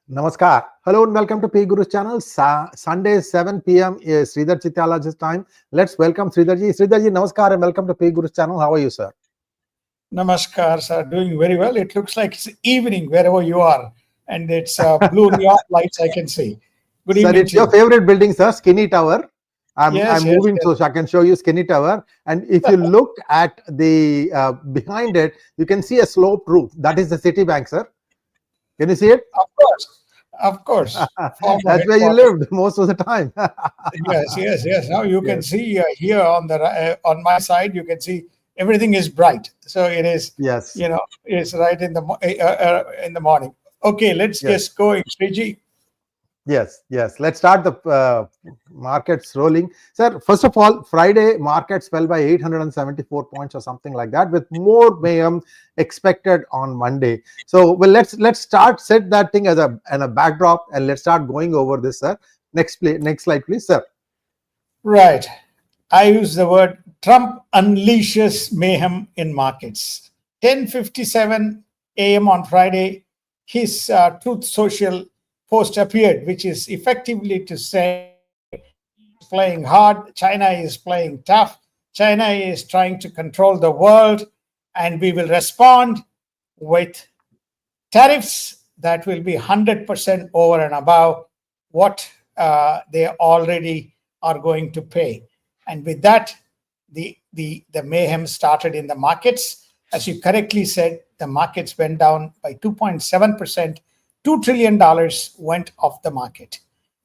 Namaskar. Hello and welcome to P Guru's channel. Sunday 7 p.m. is Sridhar Chityala's time. Let's welcome Sridharji. Sridharji, namaskar and welcome to P Guru's channel. How are you, sir? Namaskar, sir. Doing very well. It looks like it's evening wherever you are, and it's blue neon lights I can see. Good Sir, evening it's to your you. favorite building, sir, Skinny Tower. I'm Yes, yes, moving yes. so I can show you Skinny Tower. And if you look at the behind it, you can see a sloped roof. That is the Citibank, sir. Can you see it? Of course, of course. Former That's where you headquarters. lived most of the time. Yes, yes, yes. Now you can Yes, see here on the on my side, you can see everything is bright. So it is, yes, it's right in the morning. Okay, let's yes. get going, Sriji. Yes, yes. Let's start the markets rolling. Sir, first of all, Friday markets fell by 874 points or something like that, with more mayhem expected on Monday. So, well, let's start set that thing as a backdrop, and let's start going over this, sir. Next slide, please, sir. Right. I use the word Trump unleashes mayhem in markets. 10:57 a.m. on Friday, his Truth Social post appeared, which is effectively to say playing hard, China is playing tough, China is trying to control the world, and we will respond with tariffs that will be 100% over and above what they already are going to pay. And with that, the mayhem started in the markets. As you correctly said, the markets went down by 2.7%. $2 trillion went off the market.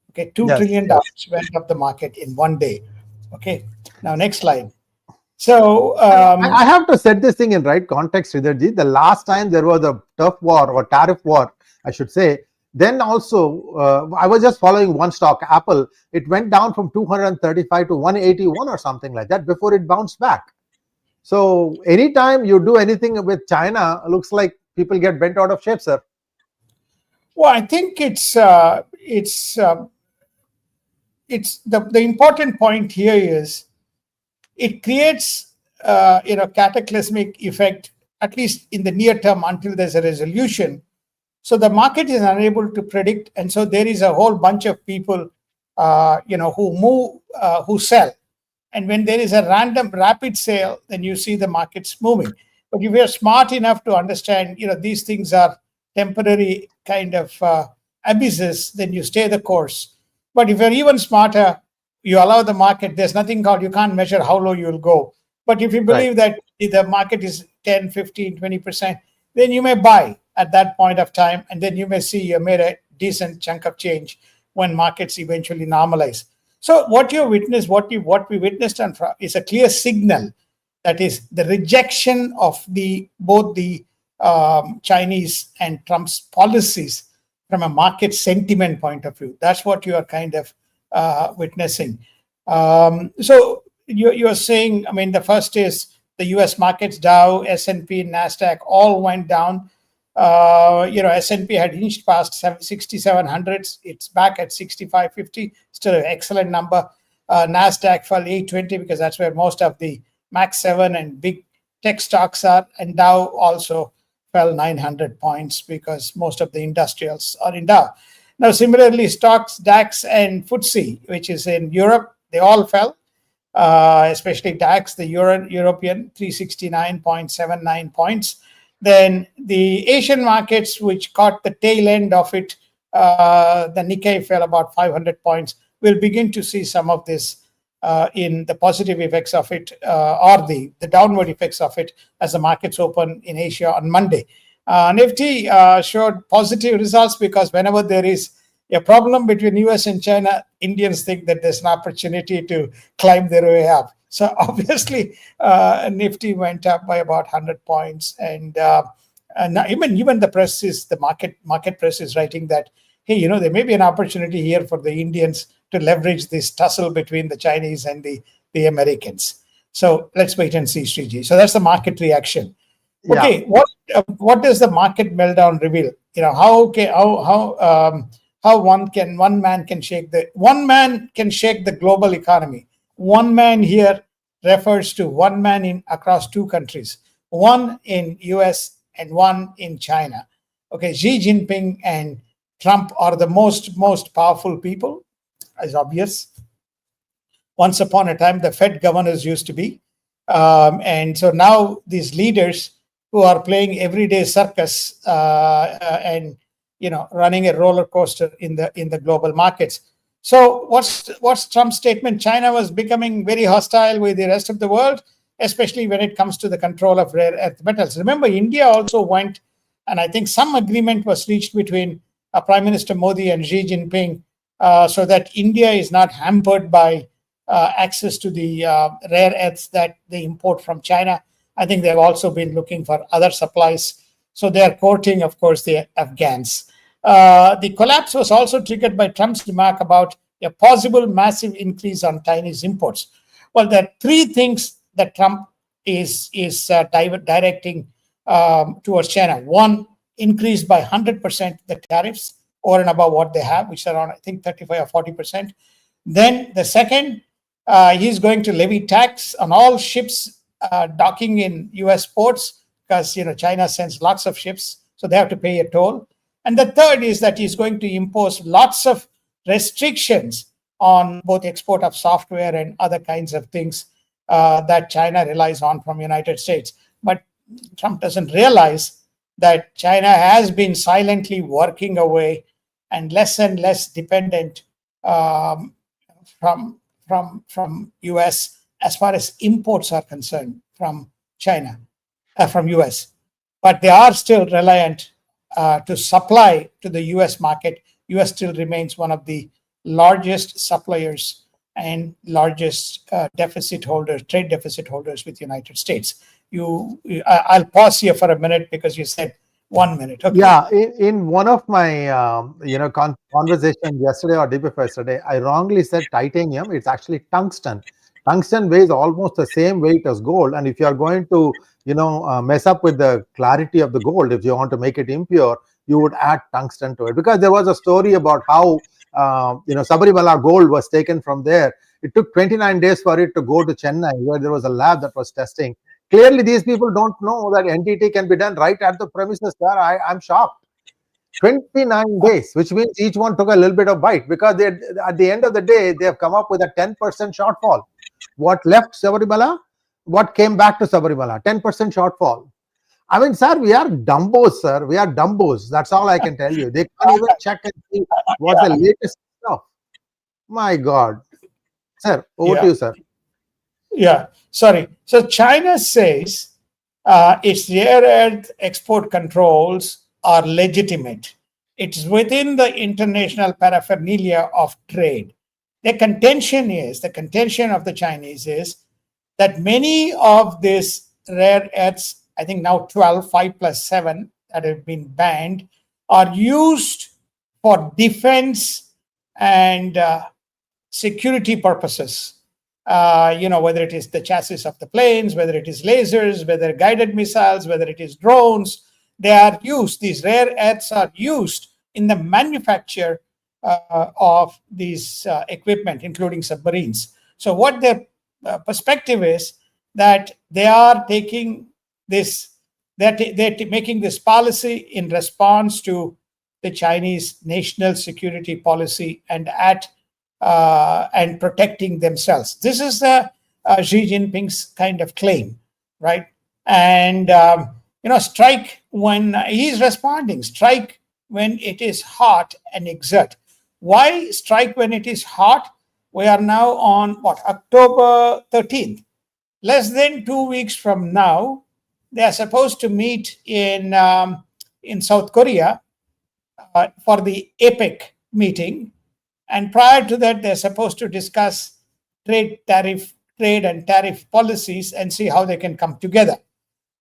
Okay, $2 Yes, trillion yes. went off the market in one day. Okay, now next slide. So, I have to set this thing in right context, Sridharji. The last time there was a tough war or tariff war, I should say, then also I was just following one stock, Apple. It went down from 235 to 181 or something like that before it bounced back. So anytime you do anything with China, looks like people get bent out of shape, sir. well, I think it's the important point here is it creates cataclysmic effect, at least in the near term, until there's a resolution. So the market is unable to predict, and so there is a whole bunch of people who move, who sell, and when there is a random rapid sale, then you see the markets moving. But if you're smart enough to understand, these things are temporary kind of abysses, then you stay the course. But if you're even smarter, you allow the market. There's nothing called, you can't measure how low you'll go. But if you Right. believe that the market is 10, 15, 20%, then you may buy at that point of time, and then you may see you made a decent chunk of change when markets eventually normalize. So what you witnessed, what we witnessed is a clear signal, that is the rejection of both the Chinese and Trump's policies from a market sentiment point of view. That's what you are kind of witnessing. So you're saying, I mean, the first is the U.S. markets, Dow, S&P, Nasdaq, all went down. S&P had inched past 6,700s. It's back at 6,550. Still an excellent number. Nasdaq fell 820 because that's where most of the Max 7 and big tech stocks are. And Dow also fell 900 points because most of the industrials are in Dow. Now, similarly, stocks, DAX and FTSE, which is in Europe, they all fell. Especially DAX, the European, 369.79 points. Then the Asian markets, which caught the tail end of it, the Nikkei fell about 500 points. We'll begin to see some of this in the positive effects of it, or the downward effects of it, as the markets open in Asia on Monday. Nifty showed positive results because whenever there is a problem between US and China, Indians think that there's an opportunity to climb their way up. So obviously, Nifty went up by about 100 points, and even the market press is writing that, hey, there may be an opportunity here for the Indians to leverage this tussle between the Chinese and the Americans. So let's wait and see, Sriji. So that's the market reaction. Okay, Yeah. what does the market meltdown reveal? How one man can shake the global economy. One man here refers to one man across two countries, one in US and one in China. Okay, Xi Jinping and Trump are the most powerful people, is obvious. Once upon a time, the Fed governors used to be. And so now these leaders who are playing everyday circus and running a roller coaster in the global markets. So what's Trump's statement? China was becoming very hostile with the rest of the world, especially when it comes to the control of rare earth metals. Remember, India also went, and I think some agreement was reached between Prime Minister Modi and Xi Jinping, so that India is not hampered by access to the rare earths that they import from China. I think they've also been looking for other supplies. So they're courting, of course, the Afghans. The collapse was also triggered by Trump's remark about a possible massive increase on Chinese imports. Well, there are three things that Trump is directing towards China. One, increase by 100% the tariffs over and above what they have, which are around, I think, 35 or 40%. Then the second, he's going to levy tax on all ships docking in U.S. ports, because China sends lots of ships, so they have to pay a toll. And the third is that he's going to impose lots of restrictions on both export of software and other kinds of things that China relies on from United States. But Trump doesn't realize that China has been silently working away and less dependent from US as far as imports are concerned from China, from US. But they are still reliant to supply to the US market. US still remains one of the largest suppliers and largest trade deficit holders with the United States. I'll pause here for a minute because you said 1 minute. Okay. Yeah, in one of my conversation yesterday or day before yesterday, I wrongly said titanium. It's actually tungsten. Tungsten weighs almost the same weight as gold, and if you are going to mess up with the clarity of the gold, if you want to make it impure, you would add tungsten to it. Because there was a story about how Sabarimala gold was taken from there. It took 29 days for it to go to Chennai, where there was a lab that was testing. Clearly, these people don't know that NTT can be done right at the premises, sir. I'm shocked. 29 days, which means each one took a little bit of bite, because at the end of the day, they have come up with a 10% shortfall. What left Sabarimala? What came back to Sabarimala? 10% shortfall. I mean, sir, we are dumbos, sir. We are dumbos. That's all I can tell you. They can't even check and see what's the latest stuff. My God. Sir, over to you, sir. Yeah, sorry. So China says its rare earth export controls are legitimate. It's within the international paraphernalia of trade. The contention of the Chinese is that many of these rare earths, I think now 12, 5 plus 7 that have been banned, are used for defense and security purposes. Whether it is the chassis of the planes, whether it is lasers, whether guided missiles, whether it is drones, they are used. These rare earths are used in the manufacture of these equipment, including submarines. So what their perspective is that they are taking this, they're making this policy in response to the Chinese national security policy and protecting themselves. This is Xi Jinping's kind of claim, right? And strike when he's responding. Strike when it is hot and exert. Why strike when it is hot? We are now on October 13th. Less than 2 weeks from now, they are supposed to meet in South Korea for the APEC meeting. And prior to that, they're supposed to discuss trade and tariff policies and see how they can come together.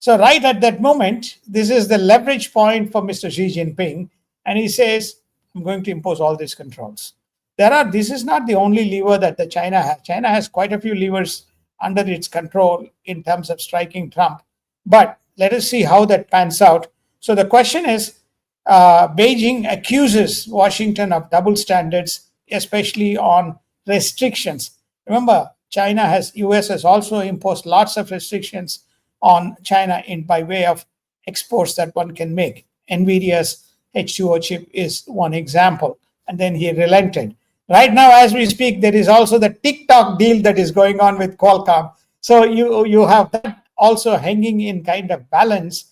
So right at that moment, this is the leverage point for Mr. Xi Jinping. And he says, I'm going to impose all these controls. This is not the only lever that China has. China has quite a few levers under its control in terms of striking Trump. But let us see how that pans out. So the question is, Beijing accuses Washington of double standards, especially on restrictions. Remember, US has also imposed lots of restrictions on China by way of exports that one can make. NVIDIA's H2O chip is one example. And then he relented. Right now, as we speak, there is also the TikTok deal that is going on with Qualcomm. So you have that also hanging in kind of balance,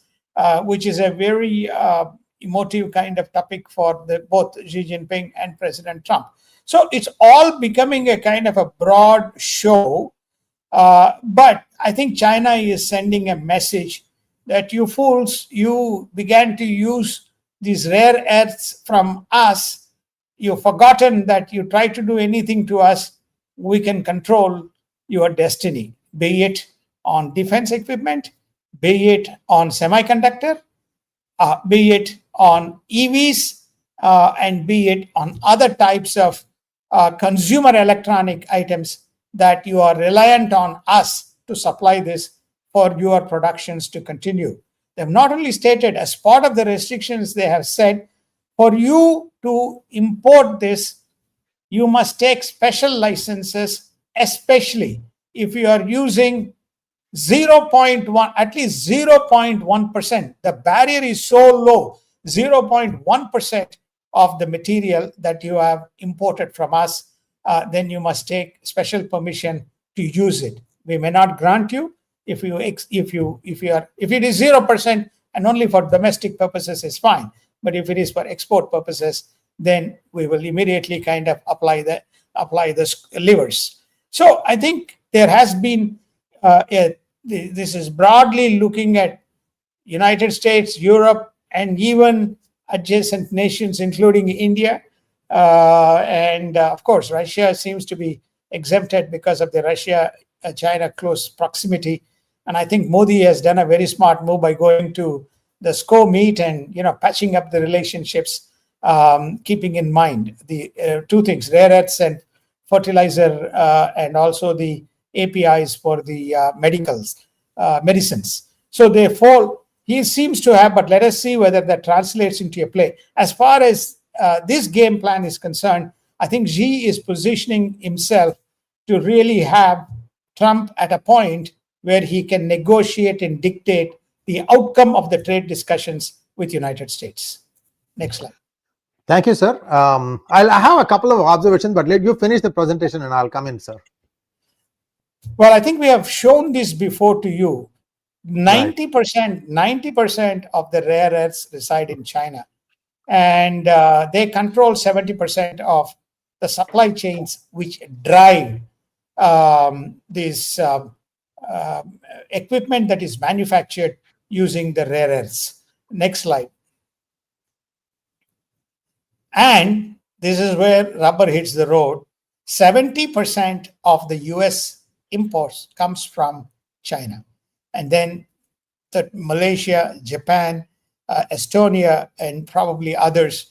which is a very emotive kind of topic for both Xi Jinping and President Trump. So it's all becoming a kind of a broad show. But I think China is sending a message that you fools, you began to use these rare earths from us. You've forgotten that you try to do anything to us, we can control your destiny, be it on defense equipment, be it on semiconductor, be it on EVs, and be it on other types of consumer electronic items that you are reliant on us to supply this for your productions to continue. They have not only stated as part of the restrictions, they have said for you to import this, you must take special licenses, especially if you are using 0.1, at least 0.1%. The barrier is so low, 0.1% of the material that you have imported from us, then you must take special permission to use it. We may not grant you if it is 0% and only for domestic purposes is fine. But if it is for export purposes, then we will immediately kind of apply the levers. So I think there has been this is broadly looking at United States, Europe, and even adjacent nations, including India. And of course, Russia seems to be exempted because of the Russia-China close proximity. And I think Modi has done a very smart move by going to the SCO meet and patching up the relationships, keeping in mind the two things: rare earths and fertilizer, and also the APIs for the medicines. So therefore, he seems to have. But let us see whether that translates into a play. As far as this game plan is concerned, I think Xi is positioning himself to really have Trump at a point where he can negotiate and dictate the outcome of the trade discussions with United States. Next slide. Thank you, sir. I have a couple of observations, but let you finish the presentation and I'll come in, sir. Well, I think we have shown this before to you. 90% of the rare earths reside in China, and they control 70% of the supply chains which drive this equipment that is manufactured using the rare earths. Next slide. And this is where rubber hits the road. 70% of the US imports comes from China. And then Malaysia, Japan, Estonia, and probably others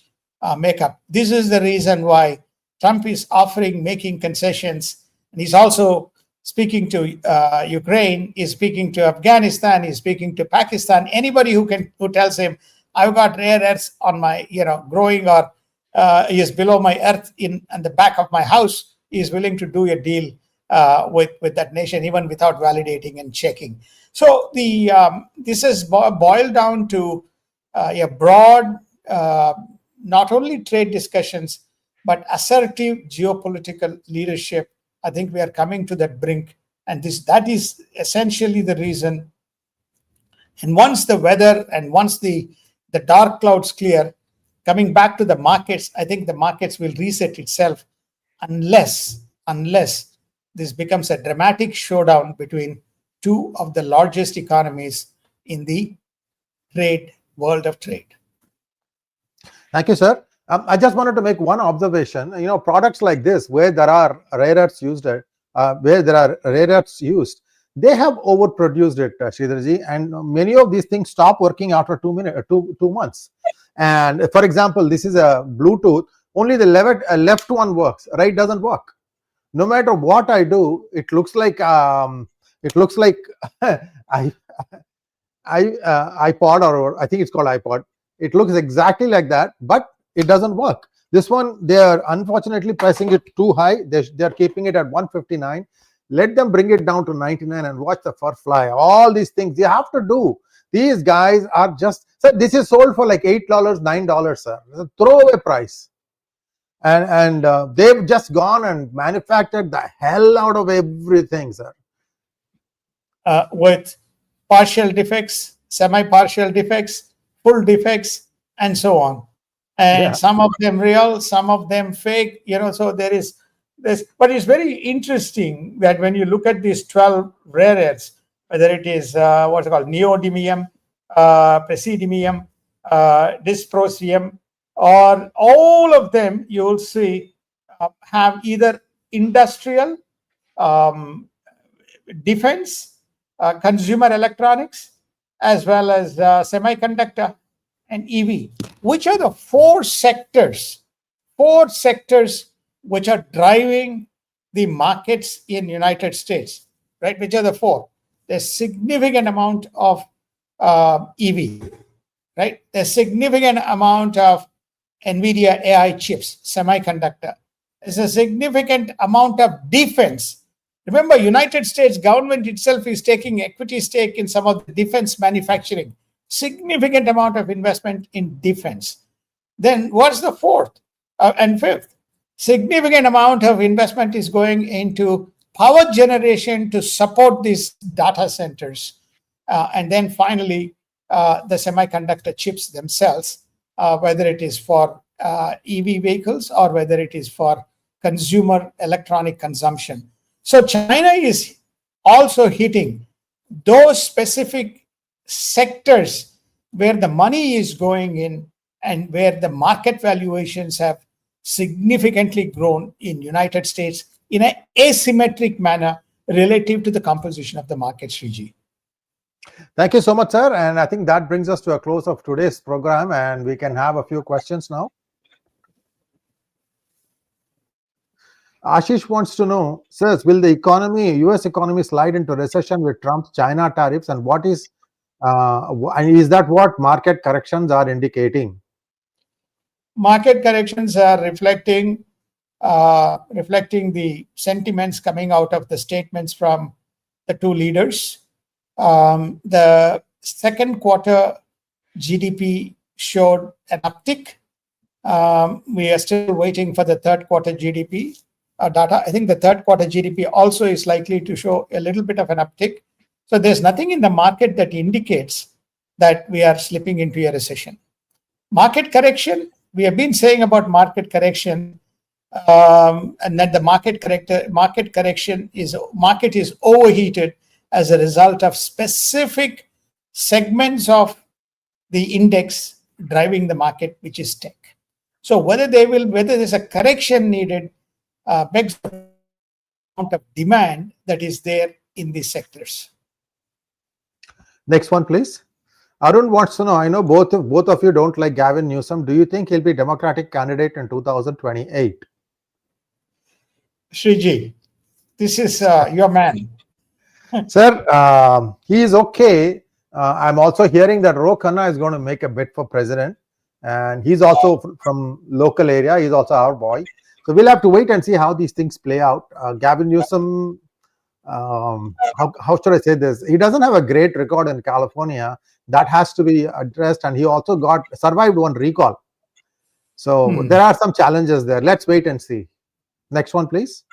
make up. This is the reason why Trump is making concessions. And he's also speaking to Ukraine, he's speaking to Afghanistan, he's speaking to Pakistan. Anybody who tells him, I've got rare earths on my, growing, or is below my earth in the back of my house, is willing to do a deal with that nation, even without validating and checking. So this is boiled down to a broad, not only trade discussions, but assertive geopolitical leadership. I think we are coming to that brink, and that is essentially the reason. And once the weather and once the dark clouds clear, coming back to the markets, I think the markets will reset itself unless this becomes a dramatic showdown between two of the largest economies in the world of trade. Thank you, sir. I just wanted to make one observation. Products like this, where there are rare earths used, they have overproduced it, Sridharji, and many of these things stop working after 2 months. And for example, this is a Bluetooth. Only the left one works. Right doesn't work. No matter what I do, it looks like iPod, or I think it's called iPod. It looks exactly like that, but it doesn't work. This one, they are unfortunately pressing it too high. They're keeping it at 159. Let them bring it down to 99 and watch the fur fly. All these things you have to do. These guys are just, sir, this is sold for like $8, $9, sir. It's a throwaway price. And they've just gone and manufactured the hell out of everything, sir. With partial defects, semi-partial defects, full defects, and so on. And Yeah. some of them real, some of them fake. So there is this. But it's very interesting that when you look at these 12 rare earths, whether it is what's it called, neodymium, praseodymium, dysprosium, or all of them, you will see have either industrial, defense, consumer electronics, as well as semiconductor and EV, which are the four sectors which are driving the markets in United States, right? Which are the four? There's significant amount of EV, right? There's significant amount of NVIDIA AI chips, semiconductor. There's a significant amount of defense. Remember, United States government itself is taking equity stake in some of the defense manufacturing. Significant amount of investment in defense. Then what's the fourth and fifth? Significant amount of investment is going into power generation to support these data centers. And then finally, the semiconductor chips themselves, whether it is for EV vehicles or whether it is for consumer electronic consumption. So China is also hitting those specific sectors where the money is going in and where the market valuations have significantly grown in United States in an asymmetric manner relative to the composition of the market, Sriji. Thank you so much, sir. And I think that brings us to a close of today's program, and we can have a few questions now. Ashish wants to know, sirs, will the US economy slide into recession with Trump's China tariffs, and what is that what market corrections are indicating? Market corrections are reflecting the sentiments coming out of the statements from the two leaders. The second quarter GDP showed an uptick. We are still waiting for the third quarter GDP data. I think the third quarter GDP also is likely to show a little bit of an uptick. So there's nothing in the market that indicates that we are slipping into a recession. Market correction, we have been saying about market correction, and that the market is overheated as a result of specific segments of the index driving the market, which is tech. So whether there's a correction needed begs the amount of demand that is there in these sectors. Next one, please. Arun wants to know, I know both of you don't like Gavin Newsom. Do you think he'll be Democratic candidate in 2028? Sriji, this is your man. Sir, he is okay. I'm also hearing that Ro Khanna is going to make a bid for president, and he's also from local area. He's also our boy. So we'll have to wait and see how these things play out. Gavin Newsom, how should I say this? He doesn't have a great record in California. That has to be addressed, and he also survived one recall. So there are some challenges there. Let's wait and see. Next one, please.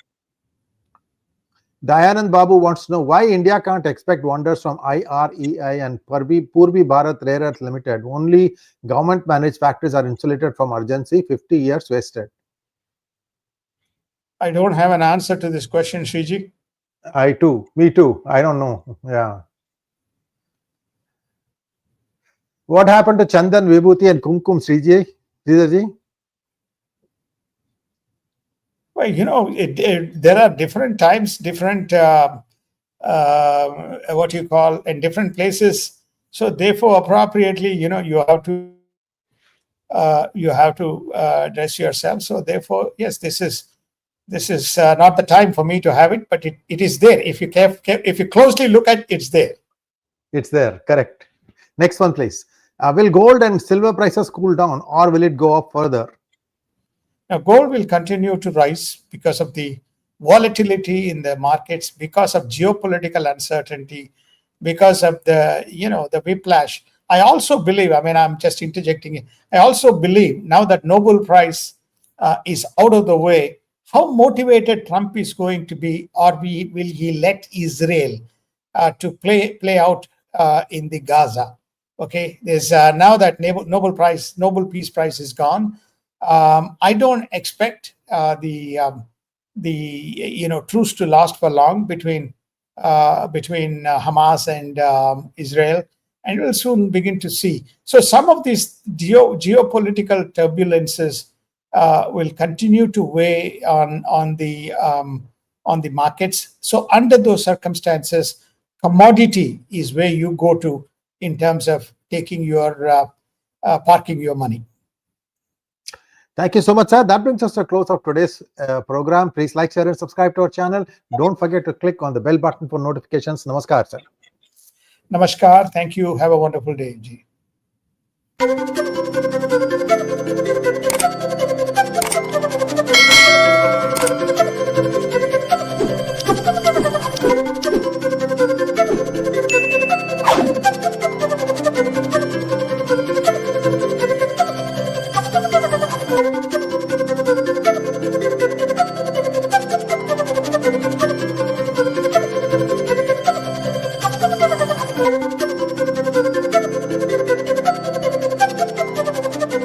Dayanand Babu wants to know why India can't expect wonders from IREI and Purvi Bharat Rare Earth Limited. Only government-managed factories are insulated from urgency. 50 years wasted. I don't have an answer to this question, Sriji. Me too. I don't know. Yeah. What happened to Chandan, Vibhuti, and Kumkum, Sridharji? Well, there are different times, different in different places. So therefore, appropriately, you have to dress yourself. So therefore, yes, this is not the time for me to have it, but it is there. If you closely look at it, it's there. It's there, correct. Next one, please. Will gold and silver prices cool down, or will it go up further? Now, gold will continue to rise because of the volatility in the markets, because of geopolitical uncertainty, because of the whiplash. I also believe, I mean, I'm just interjecting it. I also believe now that Nobel Prize is out of the way, how motivated Trump is going to be, or will he let Israel to play out in the Gaza? Okay, there's now that Nobel Peace Prize is gone. I don't expect the truce to last for long between Hamas and Israel, and we'll soon begin to see. So some of these geopolitical turbulences will continue to weigh on the markets. So under those circumstances, commodity is where you go to in terms of taking your parking your money. Thank you so much, sir. That brings us to a close of today's program. Please like, share, and subscribe to our channel. Don't forget to click on the bell button for notifications. Namaskar, sir. Namaskar. Thank you. Have a wonderful day, Ji.